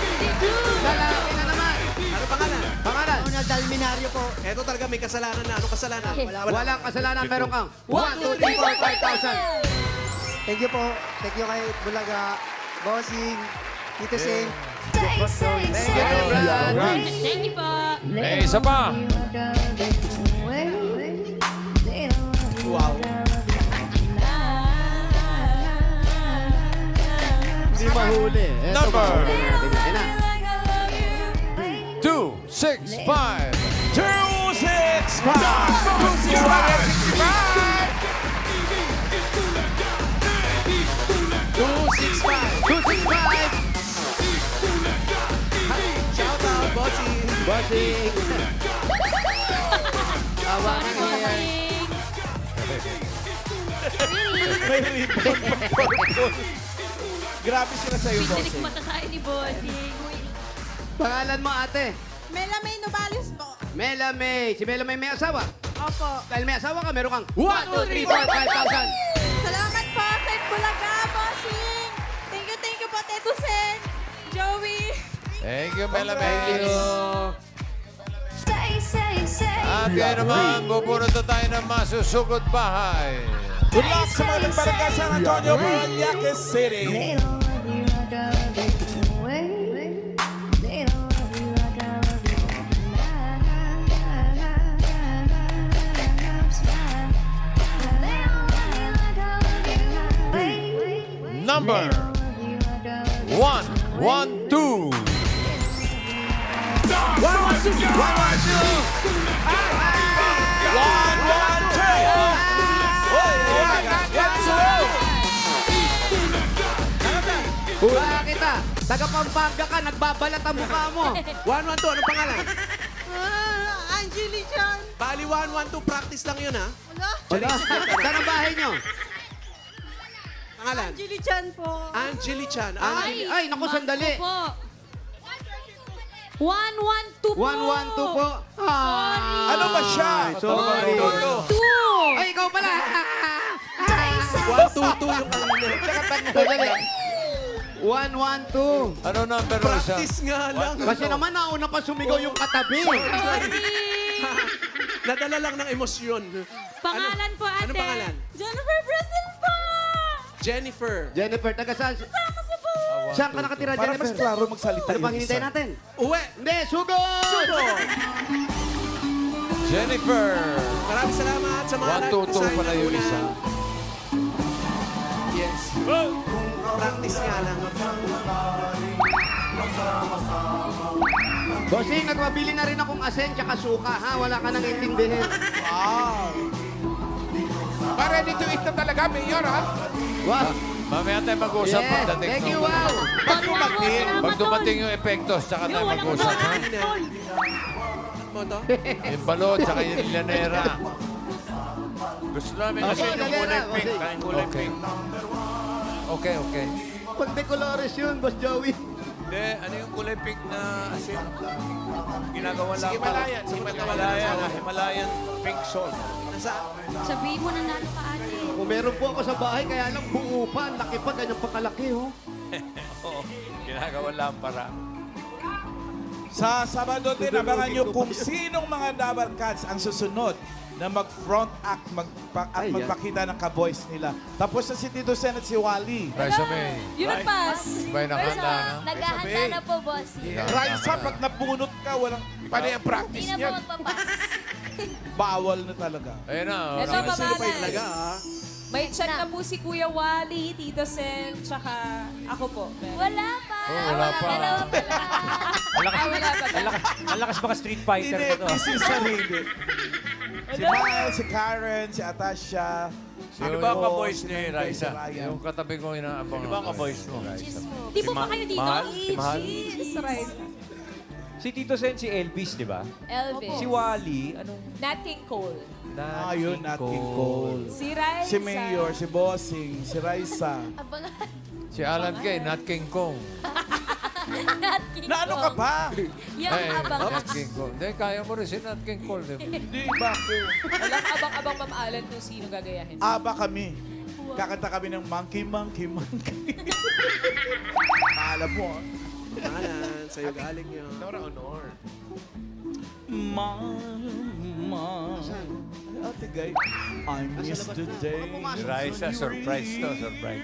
Speaker 2: Lalaki na naman.
Speaker 7: Ano pangalan?
Speaker 2: Pangalan?
Speaker 10: Ronald Alminario po.
Speaker 7: Eto talaga may kasalanan na. Anong kasalanan?
Speaker 2: Walang kasalanan. Meron kang 1, 2, 3, 4, 5,000.
Speaker 10: Thank you po. Thank you kay Bulaga, Bossing, Tito Sing.
Speaker 2: Thank you, Brad.
Speaker 3: Thank you po.
Speaker 6: May isa pa.
Speaker 7: Wow.
Speaker 2: Hindi mahuli. Eto,
Speaker 6: Number.
Speaker 2: mahuli natin. Ayan na.
Speaker 6: 265.
Speaker 2: 265.
Speaker 7: Shout out, Bossy.
Speaker 2: Bossing. Awa
Speaker 3: Sorry
Speaker 2: ka
Speaker 3: po,
Speaker 2: na yan.
Speaker 3: Bossing.
Speaker 4: Grabe sila sa'yo,
Speaker 3: Pinilik
Speaker 4: boss.
Speaker 3: mata tayo ni Bossing.
Speaker 2: Pangalan mo, ate?
Speaker 9: Mela May Nubales po.
Speaker 2: Mela May. Si Mela May may asawa?
Speaker 9: Opo.
Speaker 2: Dahil may asawa ka, meron kang 1, 2, 3, 4, 5,000.
Speaker 9: Salamat po sa Bulaga, Bossing. Thank you po, Teto Sen, Joey.
Speaker 6: Thank you, Mela
Speaker 2: Thank you.
Speaker 6: At ngayon naman, bubunot na tayo ng masusugod bahay.
Speaker 4: Good luck sa mga nagbarangay San Antonio, Parañaque City.
Speaker 6: Number 112.
Speaker 4: 112.
Speaker 2: Hula kita. Taga Pampanga ka, nagbabalat ang mukha mo.
Speaker 7: 112, anong pangalan?
Speaker 9: Angeli Chan.
Speaker 7: Bali 112, practice lang yun, ha?
Speaker 2: Wala. Saan ang bahay nyo?
Speaker 7: Pangalan?
Speaker 9: Angeli Chan po.
Speaker 7: Angeli Chan.
Speaker 2: Ay, naku, sandali.
Speaker 3: Ako po. 112 po.
Speaker 2: 112 po. Ah.
Speaker 4: Ano ba siya?
Speaker 2: Sorry.
Speaker 3: 2.
Speaker 2: Ay, ikaw pala.
Speaker 7: 122 yung ano niya.
Speaker 2: Sandali. 112.
Speaker 6: Ano number mo siya?
Speaker 7: Practice nga lang.
Speaker 2: Kasi naman nauna pa sumigaw yung katabi.
Speaker 7: Nadala lang ng emosyon.
Speaker 3: Pangalan po, ate.
Speaker 7: Anong pangalan?
Speaker 9: Jennifer Brazil po.
Speaker 7: Jennifer.
Speaker 2: Jennifer, taga saan?
Speaker 9: Sama sa po.
Speaker 2: Saan ka nakatira,
Speaker 4: Para mas
Speaker 2: Jennifer?
Speaker 4: klaro magsalita
Speaker 2: Ano
Speaker 4: yung
Speaker 2: pang hinintay
Speaker 4: isa.
Speaker 2: natin?
Speaker 7: Uwe.
Speaker 2: Hindi, sugod!
Speaker 6: Jennifer.
Speaker 7: Maraming salamat sa mga
Speaker 6: 122 pala yung
Speaker 7: nag-sign
Speaker 6: isa.
Speaker 7: na una. Yes. Practice nga lang.
Speaker 2: Bossing, nagmabili na rin akong asen tsaka suka, ha? Wala ka nang intindihin.
Speaker 4: Ready to eat na talaga, Mayor, ha?
Speaker 2: Wow!
Speaker 6: Mamaya tayo mag-usap
Speaker 2: Yes,
Speaker 6: pagdating.
Speaker 2: thank
Speaker 6: ng-
Speaker 2: you, wow!
Speaker 6: Pag dumating yung epektos, tsaka tayo mag-usap. Ha?
Speaker 7: Mo to?
Speaker 6: Yung balot, tsaka yung llanera.
Speaker 8: Gusto namin kasi
Speaker 2: Okay,
Speaker 8: yung
Speaker 2: dali
Speaker 8: kulay
Speaker 2: na,
Speaker 8: pink.
Speaker 2: okay.
Speaker 8: Tayong kulay
Speaker 6: Okay.
Speaker 8: pink.
Speaker 6: Okay, okay.
Speaker 2: Pag de colores yun, Boss Joey.
Speaker 8: Hindi, ano yung kulay pink na asin? Ginagawa lang.
Speaker 7: Himalayan.
Speaker 8: Himalayan. Himalayan pink salt.
Speaker 7: Nasa?
Speaker 3: Sabihin mo na nalo ka, ate.
Speaker 2: Kung meron po ako sa bahay, kaya lang buo pa. Ang laki pa, ganyan pa kalaki, oh.
Speaker 8: Oo. Ginagawa lang para.
Speaker 4: Sa Sabado din, abangan nyo kung sinong mga Dabar Cats ang susunod na mag-front act at
Speaker 2: Ay, yan.
Speaker 4: magpakita ng ka-voice nila. Tapos na si Tito Sen at si Wally.
Speaker 6: Raisa May.
Speaker 9: Yun ang pass.
Speaker 6: May nakahanda na.
Speaker 9: Naghahanda na po, boss.
Speaker 4: Raisa, pag napunot ka, walang panay ang practice
Speaker 9: Hindi na
Speaker 4: niyan.
Speaker 9: po magpapass.
Speaker 4: Bawal na talaga.
Speaker 6: Ayun na. oh.
Speaker 11: Ito, pangalan.
Speaker 7: Talaga, ha?
Speaker 11: May chat na po si Kuya Wally, Tito Sen, tsaka ako po.
Speaker 9: Wala pa.
Speaker 6: Oh, wala pa.
Speaker 9: Dalawa pala.
Speaker 11: Wala pa.
Speaker 1: Ang lakas baka Street Fighter na to.
Speaker 4: Inetis yung sarili. Si Miles, si Karen, si Atasha.
Speaker 8: Sino ba ang ka-voice ni
Speaker 4: si Nenday,
Speaker 8: Raisa?
Speaker 4: si Ryan.
Speaker 6: Yung katabi ko inaabang.
Speaker 8: Sino ba ang ka-voice mo?
Speaker 3: Di po ba kayo dito?
Speaker 8: Mahal? Si Mahal?
Speaker 9: Cheese, right.
Speaker 1: Si Tito Sen, si Elvis, di ba?
Speaker 9: Elvis.
Speaker 1: Si Wally, anong...
Speaker 9: Nat King Cole.
Speaker 4: Ah, yun, Nat King Cole.
Speaker 9: Si Raisa.
Speaker 4: Si Mayor, si Bossing, si Raisa.
Speaker 9: Abangan.
Speaker 6: Si Alan Kay, Nat King Kong.
Speaker 9: Nat King
Speaker 4: Na ano ka
Speaker 9: Cole.
Speaker 4: ba?
Speaker 9: Yung abangan.
Speaker 6: Nat King Kong. Hindi, kaya ko rin si Nat King Cole.
Speaker 4: Hindi, bakit?
Speaker 9: Walang abang-abang Ma'am Alan kung sino gagayahin.
Speaker 4: Aba kami. Kakanta kami ng Monkey, Monkey, Monkey. Alam mo,
Speaker 7: Malan, sa'yo galing yun.
Speaker 4: Mama. Ate Gay, I miss the day.
Speaker 8: Si Raisa, surprise to, surprise.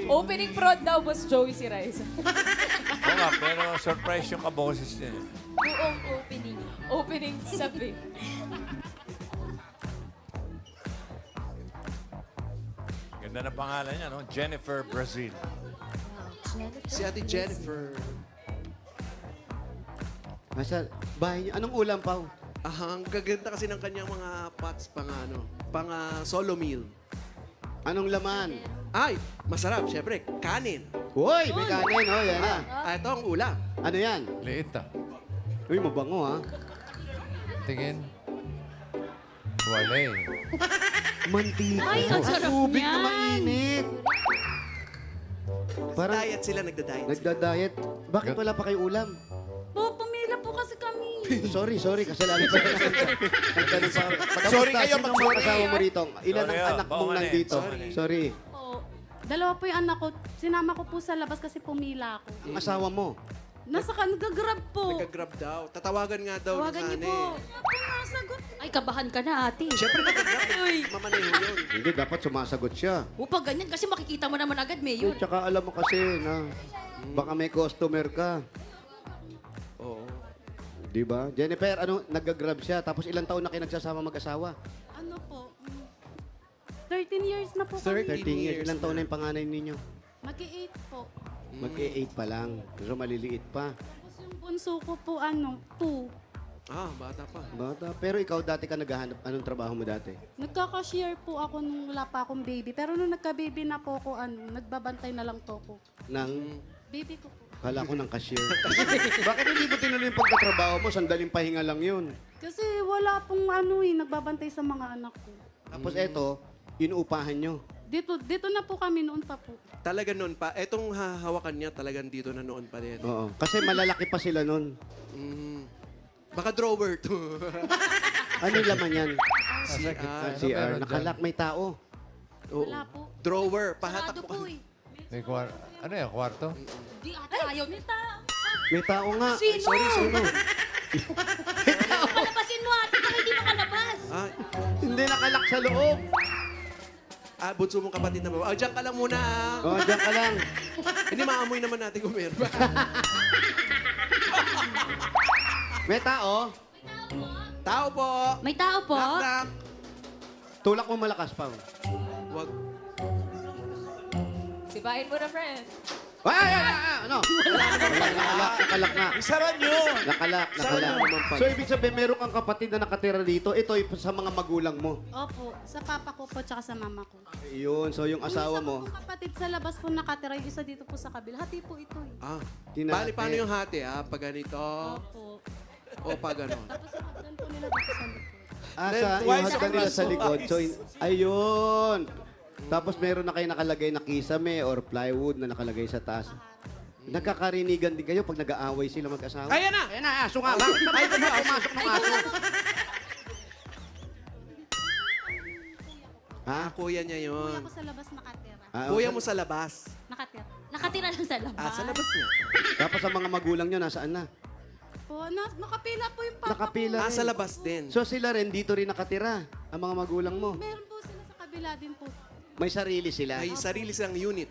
Speaker 9: Opening prod daw, Boss Joey si Raisa.
Speaker 8: Oo nga, pero surprise yung kaboses niya.
Speaker 9: Buong opening. Opening sabi.
Speaker 8: Ganda na pangalan niya, no? Jennifer Brazil.
Speaker 7: Si Ate Jennifer.
Speaker 2: Nasa bahay niyo. Anong ulam, Pao?
Speaker 7: Ang gaganda kasi ng kanyang mga pots pang solo meal.
Speaker 2: Anong laman?
Speaker 7: Ay, masarap, syempre, kanin.
Speaker 2: Uy, may kanin. Oh, yan na.
Speaker 7: Ito ang ulam.
Speaker 2: Ano yan?
Speaker 6: Liit ah.
Speaker 2: Uy, mabango ha.
Speaker 6: Tingin. Wala eh.
Speaker 2: Mantika.
Speaker 3: Ay, ang sarap
Speaker 2: Tubig na
Speaker 3: niyan.
Speaker 2: mainit. Parang
Speaker 7: Diet sila, nagda-diet.
Speaker 2: nagda-diet. Bakit wala pa kayo ulam?
Speaker 3: Po, pumila po kasi kami.
Speaker 2: Sorry. Kasalanan pa rin. Nagtanong pa.
Speaker 4: Sorry kayo,
Speaker 2: Sino
Speaker 4: mag-sorry.
Speaker 2: mga kasama mo rito? Ilan
Speaker 8: Sorry,
Speaker 2: ang
Speaker 8: oh.
Speaker 2: anak mong
Speaker 8: Bawalan.
Speaker 2: nandito? Sorry.
Speaker 12: Po, dalawa po yung anak ko. Sinama ko po sa labas kasi pumila ako.
Speaker 2: Ang asawa mo?
Speaker 12: Nasa nag-grab po.
Speaker 7: Nagka-grab daw. Tatawagan nga daw
Speaker 12: Tawagan
Speaker 7: ng
Speaker 12: niyo
Speaker 7: nanay.
Speaker 12: po. Ako nasagot.
Speaker 3: Ay, kabahan ka na, ate.
Speaker 7: Siyempre, nagka-grab. Mamaneho yun.
Speaker 2: Hindi, dapat sumasagot siya.
Speaker 3: Upag ganyan, kasi makikita mo naman agad, Mayor.
Speaker 2: Tsaka alam mo kasi na baka may customer ka.
Speaker 7: Oo.
Speaker 2: Di ba? Jennifer, nag-grab siya. Tapos ilang taon na kayo nagsasama mag-asawa?
Speaker 12: Ano po? 13 years na po
Speaker 2: 13
Speaker 12: kami.
Speaker 2: years. Ilang taon na yung panganay ninyo?
Speaker 12: Mag-8 po.
Speaker 2: Mag-8 pa lang. So maliliit pa.
Speaker 12: Tapos yung bunso ko po, 2.
Speaker 7: Bata pa.
Speaker 2: Bata. Pero ikaw dati ka naghahanap. Anong trabaho mo dati?
Speaker 12: Nagkaka-share po ako nung wala pa akong baby. Pero nung nagka-baby na po ako, nagbabantay na lang to ko.
Speaker 2: Nang,
Speaker 12: Baby ko po.
Speaker 2: kala ko ng cashier. Bakit hindi mo tinuloy yung pagkatrabaho mo? Sandaling pahinga lang yun.
Speaker 12: Kasi wala pong nagbabantay sa mga anak ko.
Speaker 2: Tapos eto, inuupahan nyo.
Speaker 12: Dito na po kami noon pa po.
Speaker 7: Talaga noon pa. Etong hahawakan niya talagang dito na noon pa din.
Speaker 2: Oo. Kasi malalaki pa sila nun.
Speaker 7: Baka drawer to.
Speaker 2: Ano yung laman yan?
Speaker 7: CR.
Speaker 2: CR. Nakalak, may tao.
Speaker 7: Oo.
Speaker 12: Wala po.
Speaker 7: Drawer.
Speaker 3: Sarado
Speaker 7: Pahatak
Speaker 3: po
Speaker 7: mo.
Speaker 3: eh.
Speaker 6: May ano yan, kwarto?
Speaker 3: Di ata ayaw nita.
Speaker 2: May tao nga.
Speaker 3: Sino?
Speaker 2: Sorry, sino?
Speaker 3: Palabasin mo, ate, para hindi makalabas.
Speaker 2: Hindi nakalak sa loob.
Speaker 7: Bunso mong kapatid na ba? Diyan ka lang muna.
Speaker 2: Oh, diyan ka lang.
Speaker 7: Hindi maamoy naman natin kung meron.
Speaker 2: May tao.
Speaker 7: Tao po.
Speaker 3: May tao po.
Speaker 7: Knock, knock.
Speaker 2: Tulak mo malakas pa.
Speaker 7: Wag.
Speaker 9: Sibahin mo na, friend.
Speaker 2: Ano? Nakalak na.
Speaker 4: Isara nyo.
Speaker 2: Nakalak. So, ibig sabihin, meron kang kapatid na nakatira dito. Ito ay sa mga magulang mo.
Speaker 12: Opo, sa papa ko po tsaka sa mama ko.
Speaker 2: Yun. So, yung asawa mo.
Speaker 12: Yung isa po kapatid sa labas po nakatira, yung isa dito po sa kabila. Hati po ito eh.
Speaker 2: Tinate.
Speaker 7: Bali, paano yung hati, Pag ganito.
Speaker 12: Opo.
Speaker 7: O pag ganon.
Speaker 12: Tapos yung hagdan po nila dito sa likod.
Speaker 2: Sa yung hagdan nila sa likod. So, ayun. Tapos meron na kayo nakalagay na kisame or plywood na nakalagay sa taas. Nagkakarinigan din kayo pag nag-aaway sila mag-asawa.
Speaker 7: Ayan na!
Speaker 2: Ayan na, aso nga. Bakit naman pumasok ng aso? Ha?
Speaker 7: Kuya niya
Speaker 12: Kuya
Speaker 7: yun.
Speaker 12: ko sa labas nakatira.
Speaker 7: Kuya mo sa labas.
Speaker 12: Nakatira.
Speaker 3: Nakatira lang sa labas.
Speaker 7: Sa labas niya.
Speaker 2: Tapos ang mga magulang nyo, nasaan na?
Speaker 12: Po, nakapila po yung papa
Speaker 2: Nakapila
Speaker 12: ko.
Speaker 2: rin.
Speaker 7: Sa labas din.
Speaker 2: So sila rin, dito rin nakatira. Ang mga magulang mo.
Speaker 12: Meron po sila sa kabila din po.
Speaker 2: May sarili sila.
Speaker 7: May sarili silang unit.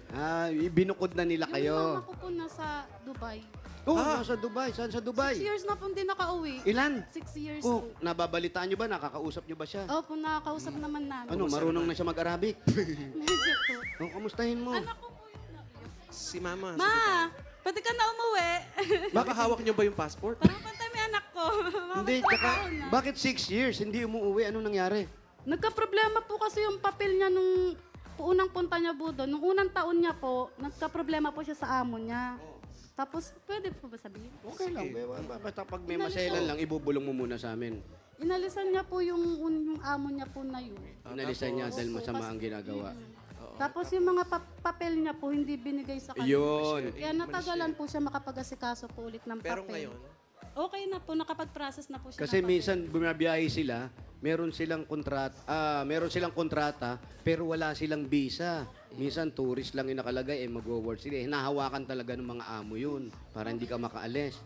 Speaker 2: Binukod na nila
Speaker 12: Yung
Speaker 2: kayo.
Speaker 12: mama ko po nasa Dubai.
Speaker 2: Oh, nasa Dubai. Saan sa
Speaker 12: 6
Speaker 2: Dubai?
Speaker 12: years na po hindi nakauwi.
Speaker 2: Ilan?
Speaker 12: 6 years
Speaker 2: Oh,
Speaker 12: po.
Speaker 2: nababalitaan nyo ba? Nakakausap nyo ba siya?
Speaker 12: Opo, nakakausap naman namin.
Speaker 2: Ano, marunong na siya mag-Arabic?
Speaker 12: Medyo po.
Speaker 2: Oh, kamustahin mo?
Speaker 12: Anak ko po yun.
Speaker 7: Si mama.
Speaker 12: Ma, pwede ka na umuwi.
Speaker 7: Baka hawak niyo ba yung passport?
Speaker 12: Parang pantay may anak ko.
Speaker 2: Hindi, tsaka,
Speaker 12: Makapagtrabaho na.
Speaker 2: bakit 6 years? Hindi umuwi. Anong nangyari?
Speaker 12: Nagka-problema po kasi yung papel niya nung unang punta niya po doon. Nung unang taon niya po, nagka-problema po siya sa amo niya. Tapos, pwede po ba sabihin?
Speaker 2: Okay lang. Basta pag may maselan lang, ibubulong mo muna sa amin.
Speaker 12: Inalisan niya po yung amo niya po na yun.
Speaker 2: Inalisan niya dahil masama ang ginagawa.
Speaker 12: Tapos yung mga papel niya po hindi binigay sa kanya.
Speaker 2: Yun.
Speaker 12: Kaya natagalan po siya makapag-asikaso po ulit ng papel.
Speaker 7: Pero ngayon,
Speaker 12: Okay na po, nakapag-process na po siya.
Speaker 2: Kasi
Speaker 12: ng papel.
Speaker 2: minsan bumabiyahe sila, meron silang kontrata, pero wala silang visa. Minsan tourist lang yung nakalagay, magwo-work sila. Hinahawakan talaga ng mga amo yun para hindi ka makaalis.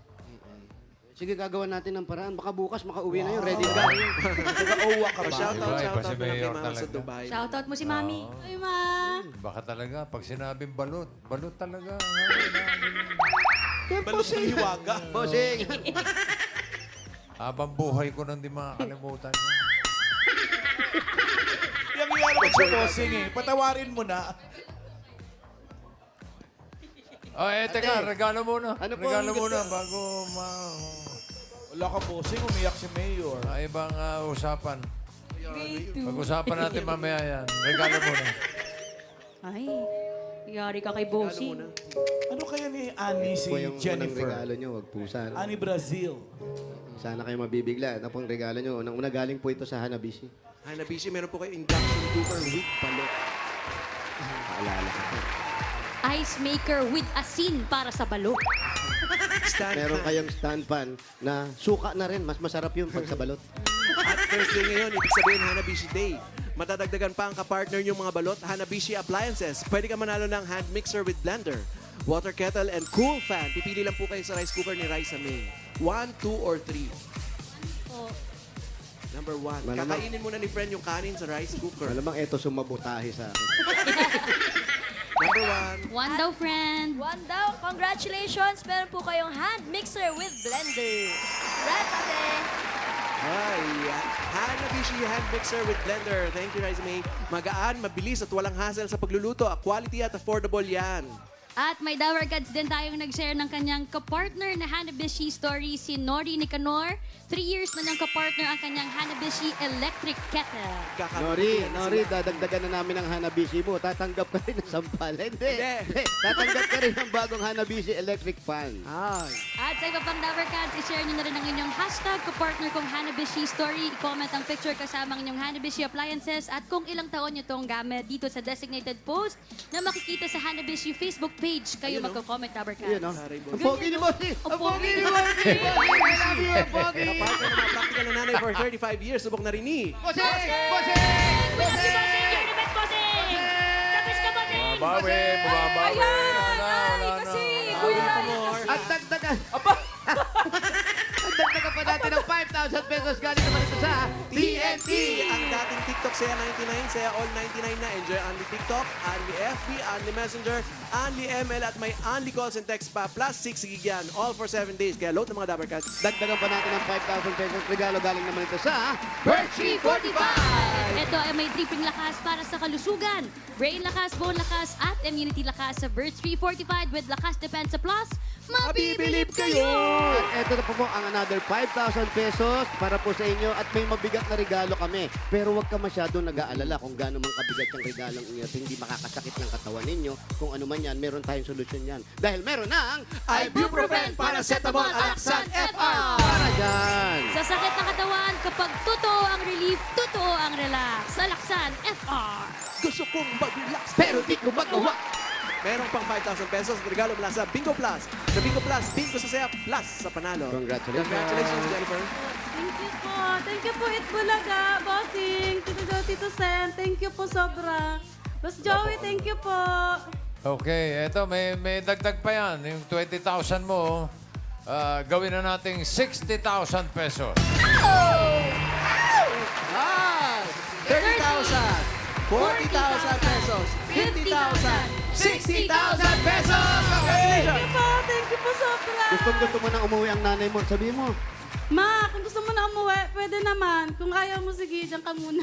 Speaker 2: Sige, gagawa natin ng paraan. Baka bukas makauwi na yun. Ready ka? Nag-owa ka ba?
Speaker 7: shoutout
Speaker 8: Iba, iba si
Speaker 7: na kay
Speaker 8: Mayor
Speaker 7: Mama sa
Speaker 8: talaga.
Speaker 7: Dubai.
Speaker 3: Shoutout mo si Mami.
Speaker 12: Ay, ma!
Speaker 8: Baka talaga, pag sinabing balot, balot talaga.
Speaker 4: Balot ng hiwaga.
Speaker 2: Bossing!
Speaker 8: Habang buhay ko nang di makakalimutan.
Speaker 4: Yung iyan naman siya bossing eh. Patawarin mo na.
Speaker 8: Oh, teka, regalo muna.
Speaker 2: Ano po
Speaker 8: Regalo
Speaker 2: ang
Speaker 8: muna
Speaker 2: ganda?
Speaker 8: bago
Speaker 4: Wala ka bossing, umiyak si Mayor.
Speaker 8: may ibang usapan. Pag-usapan natin mamaya yan. Regalo muna.
Speaker 3: Ay, yari ka kay Bossing.
Speaker 4: Ano kaya ni Annie si
Speaker 2: Po yung unang
Speaker 4: Jennifer?
Speaker 2: regalo nyo, wag po sana.
Speaker 4: Annie Brazil.
Speaker 2: Sana kayo mabibigla. Ano pong regalo nyo? Unang-una galing po ito sa Hanabishi.
Speaker 7: Hanabishi, meron po kayo induction cooker with balot.
Speaker 2: Paalala ko po.
Speaker 3: Ice maker with asin para sa balot.
Speaker 7: Stand
Speaker 2: Meron
Speaker 7: fan.
Speaker 2: kayong stand pan na suka na rin. Mas masarap yun pag sa balot.
Speaker 7: At Thursday ngayon, ibig sabihin Hanabishi Day. Matadagdagan pa ang kapartner yung mga balot, Hanabishi Appliances. Pwede ka manalo ng hand mixer with blender, water kettle, and cool fan. Pipili lang po kayo sa rice cooker ni Raisa May. 1, 2, or 3.
Speaker 3: Oh.
Speaker 7: Number 1.
Speaker 2: Malamang-
Speaker 7: Kakainin muna ni friend yung kanin sa rice cooker.
Speaker 2: Malamang eto sumabotahe sa akin.
Speaker 7: Number 1.
Speaker 3: One daw, friend.
Speaker 9: One daw, congratulations! Meron po kayong hand mixer with blender. Congrats, ate!
Speaker 7: Ay, Hanabishi hand mixer with blender. Thank you, Raisa May. Magaan, mabilis at walang hassle sa pagluluto. Quality at affordable yan.
Speaker 3: At may Dower Gods din tayong nag-share ng kanyang kapartner na Hanabishi story, si Nori Nicanor. 3 years na niyang kapartner ang kanyang Hanabishi Electric Kettle.
Speaker 2: Nori, dadagdagan na namin ang Hanabishi mo. Tatanggap ka rin ng sampal. Hindi. Tatanggap ka rin ng bagong Hanabishi electric fan.
Speaker 7: Ay.
Speaker 3: At sa iba pang Dower Gods, i-share niyo na rin ang inyong hashtag kapartner kong Hanabishi story. I-comment ang picture kasama ang inyong Hanabishi appliances at kung ilang taon niyo itong gamit dito sa designated post na makikita sa Hanabishi Facebook page. Kayo magko-comment, Dower Gods.
Speaker 2: Yun, no? Ang pogi ni Bossy! Ang pogi ni Bossy! I love you, ang pogi!
Speaker 7: Kapartner ng mga practical na nanay for 35 years. Subok na rin ni.
Speaker 2: Bossy! Bossy!
Speaker 3: We love you, Bossing! You're the best, Bossing! Tapos ka, Bossing!
Speaker 5: Bumabawi, bumabawi.
Speaker 2: At dagdagan! At dagdagan pa natin ng 5,000 pesos galing naman ito sa
Speaker 7: TNT! Ang dating TikTok Saya 99, Saya All 99 na. Enjoy only TikTok, only FB, only Messenger, only ML at may only calls and text pa. Plus 6 gig yan. All for 7 days. Kaya load ng mga Dabber Cats.
Speaker 2: Dagdagan pa natin ng 5,000 pesos regalo galing naman ito sa Birchie 45!
Speaker 3: Ito ay may tripping lakas para sa kalusugan. Brain lakas, bone lakas, at immunity lakas sa Birch 345 with Lakas Depensa Plus. Mabibilib kayo!
Speaker 2: At ito na po ang another 5,000 pesos para po sa inyo at may mabigat na regalo kami. Pero huwag ka masyadong nag-aalala kung gaano man kabigat yung regalong inyo at hindi makakasakit ng katawan ninyo. Kung ano man yan, meron tayong solusyon yan. Dahil meron ng
Speaker 7: Ibuprofen Paracetamol Alaxan FR!
Speaker 2: para dyan!
Speaker 3: Sa sakit ng katawan, kapag totoo ang relief, totoo ang relax. Alaksan FR.
Speaker 7: Gusto kong mag-relax.
Speaker 2: Pero di ko magawa!
Speaker 7: Meron pang 5,000 pesos at regalo mula sa Bingo Plus. Sa Bingo Plus, Bingo sa Saya Plus sa panalo.
Speaker 2: Congratulations.
Speaker 7: Congratulations, Jennifer.
Speaker 12: Thank you po. Thank you po, Itbulaga, Bossing, Tito Joe, Tito Sen. Thank you po sobra. Boss Joey, thank you po.
Speaker 8: Okay, eto may dagdag pa yan. Yung 20,000 mo, gawin na nating 60,000 pesos.
Speaker 7: 30,000, 40,000 pesos, 50,000, 60,000 pesos!
Speaker 12: Thank you po. Thank you po sobra.
Speaker 2: Gusto mo nang umuwi ang nanay mo. Sabihin mo.
Speaker 12: Ma, kung gusto mo na umuwi, pwede naman. Kung ayaw mo, sige, dyan ka muna.